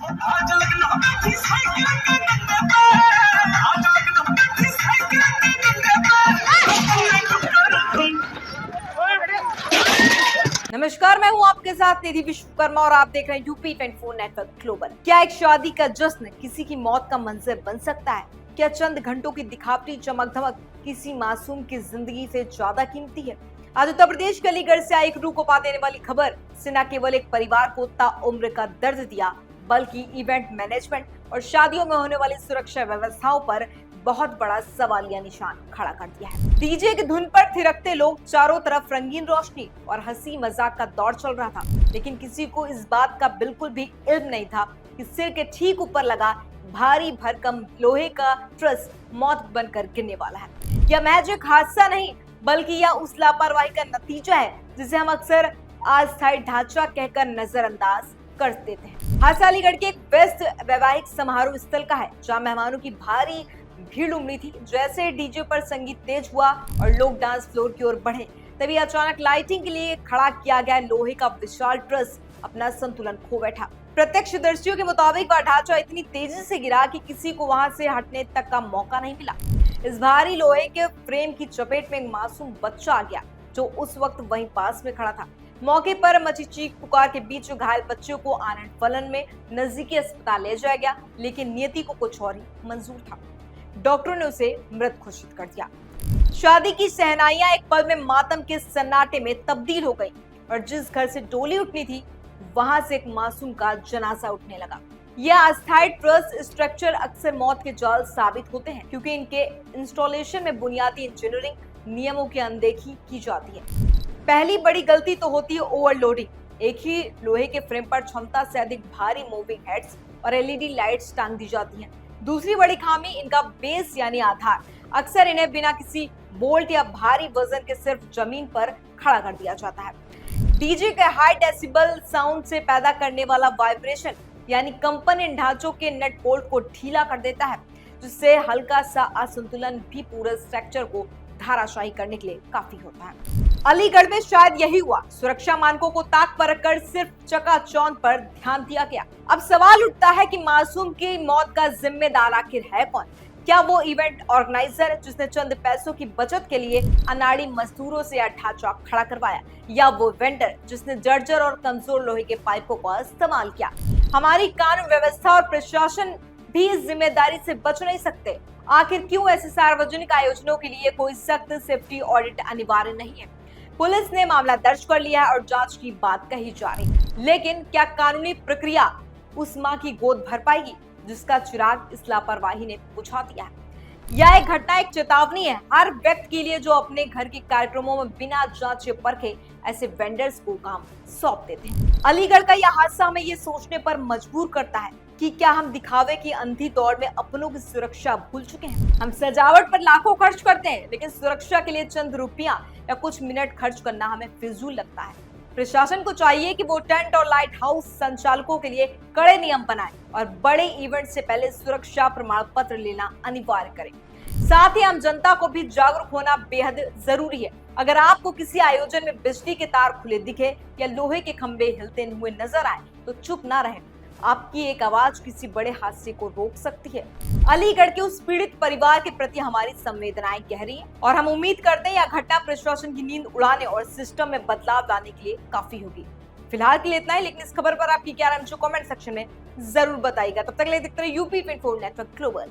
नमस्कार, मैं हूं आपके साथ निधि विश्वकर्मा और आप देख रहे हैं यूपी 24 नेटवर्क ग्लोबल। क्या एक शादी का जश्न किसी की मौत का मंजर बन सकता है? क्या चंद घंटों की दिखावटी चमक धमक किसी मासूम की जिंदगी से ज्यादा कीमती है? आज उत्तर प्रदेश के अलीगढ़ से आई एक रूह को देने वाली खबर से न केवल एक परिवार को ताउम्र का दर्द दिया, बल्कि इवेंट मैनेजमेंट और शादियों में होने वाली सुरक्षा व्यवस्थाओं पर बहुत बड़ा सवालिया निशान खड़ा कर दिया है। डीजे की धुन पर थिरकते लोग, चारों तरफ रंगीन रोशनी और हंसी मजाक का दौर चल रहा था, लेकिन किसी को इस बात का बिल्कुल भी इल्म नहीं था कि सिर के ठीक ऊपर लगा भारी भरकम लोहे का ट्रस मौत बनकर गिरने वाला है। यह महज एक हादसा नहीं, बल्कि यह उस लापरवाही का नतीजा है जिसे हम अक्सर अस्थायी ढांचा कहकर नजरअंदाज कर देते हैं। हादसा अलीगढ़ के एक व्यस्त वैवाहिक समारोह स्थल का है, जहां मेहमानों की भारी भीड़ उमड़ी थी। जैसे डीजे पर संगीत तेज हुआ और लोग डांस फ्लोर की ओर बढ़े, तभी अचानक लाइटिंग के लिए खड़ा किया गया लोहे का विशाल ट्रस अपना संतुलन खो बैठा। प्रत्यक्षदर्शियों के मुताबिक वह ढांचा इतनी तेजी से गिरा कि किसी को वहां से हटने तक का मौका नहीं मिला। इस भारी लोहे के फ्रेम की चपेट में एक मासूम बच्चा आ गया, जो उस वक्त वहीं पास में खड़ा था। मौके पर मची चीख पुकार के बीच घायल बच्चों को आनन फलन में नजदीकी अस्पताल ले जाया गया, लेकिन नियति को कुछ और ही मंजूर था। डॉक्टरों ने उसे मृत घोषित कर दिया। शादी की सहनाइयां एक पल में मातम के सन्नाटे में तब्दील हो गई और जिस घर से डोली उठनी थी, वहां से एक मासूम का जनाजा उठने लगा। यह अस्थायी ट्रस स्ट्रक्चर अक्सर मौत के जाल साबित होते हैं, क्योंकि इनके इंस्टॉलेशन में बुनियादी इंजीनियरिंग नियमों की अनदेखी की जाती है। पहली बड़ी गलती तो होती है ओवरलोडिंग। एक ही लोहे के फ्रेम पर क्षमता से अधिक भारी मूविंग हेड्स और एलईडी लाइट्स टांग दी जाती हैं। दूसरी बड़ी खामी इनका बेस यानी आधार। अक्सर इन्हें बिना किसी बोल्ट या भारी वजन के सिर्फ जमीन पर खड़ा कर दिया जाता है। डीजे के हाई डेसिबल साउंड से पैदा करने वाला वाइब्रेशन यानी कंपन इन ढांचों के नट बोल्ट को ढीला कर देता है, जिससे हल्का सा असंतुलन भी पूरे स्ट्रक्चर को धाराशाही करने के लिए काफी होता है। अलीगढ़ में शायद यही हुआ। सुरक्षा मानकों को ताक पर रखकर सिर्फ चकाचौंध पर ध्यान दिया गया। अब सवाल उठता है कि मासूम की मौत का जिम्मेदार आखिर है कौन? क्या वो इवेंट ऑर्गेनाइजर जिसने चंद पैसों की बचत के लिए अनाड़ी मजदूरों से यह ढांचा खड़ा करवाया, या वो वेंडर जिसने जर्जर और कमजोर लोहे के पाइपों का इस्तेमाल किया? हमारी कानून व्यवस्था और प्रशासन भी इस जिम्मेदारी से बच नहीं सकते। आखिर क्यों ऐसे सार्वजनिक आयोजनों के लिए कोई सख्त सेफ्टी ऑडिट अनिवार्य नहीं है? पुलिस ने मामला दर्ज कर लिया है और जांच की बात कही जा रही है, लेकिन क्या कानूनी प्रक्रिया उस मां की गोद भर पाएगी जिसका चिराग इस लापरवाही ने बुझा दिया है? यह एक घटना, एक चेतावनी है हर व्यक्ति के लिए जो अपने घर के कार्यक्रमों में बिना जांचे परखे ऐसे वेंडर्स को काम सौंप देते हैं। अलीगढ़ का यह हादसा हमें ये सोचने पर मजबूर करता है कि क्या हम दिखावे की अंधी दौड़ में अपनों की सुरक्षा भूल चुके हैं? हम सजावट पर लाखों खर्च करते हैं, लेकिन सुरक्षा के लिए चंद रुपया या कुछ मिनट खर्च करना हमें फिजूल लगता है। प्रशासन को चाहिए कि वो टेंट और लाइट हाउस संचालकों के लिए कड़े नियम बनाए और बड़े इवेंट से पहले सुरक्षा प्रमाण पत्र लेना अनिवार्य करें। साथ ही आम जनता को भी जागरूक होना बेहद जरूरी है। अगर आपको किसी आयोजन में बिजली के तार खुले दिखे या लोहे के खंभे हिलते हुए नजर आए, तो चुप ना रहें। आपकी एक आवाज किसी बड़े हादसे को रोक सकती है। अलीगढ़ के उस पीड़ित परिवार के प्रति हमारी संवेदनाएं गहरी हैं और हम उम्मीद करते हैं यह घटना प्रशासन की नींद उड़ाने और सिस्टम में बदलाव लाने के लिए काफी होगी। फिलहाल के लिए इतना ही, लेकिन इस खबर पर आपकी क्या राय है कमेंट सेक्शन में जरूर बताइएगा। तब तक के लिए देखते रहिए यूपी 24 नेटवर्क ग्लोबल।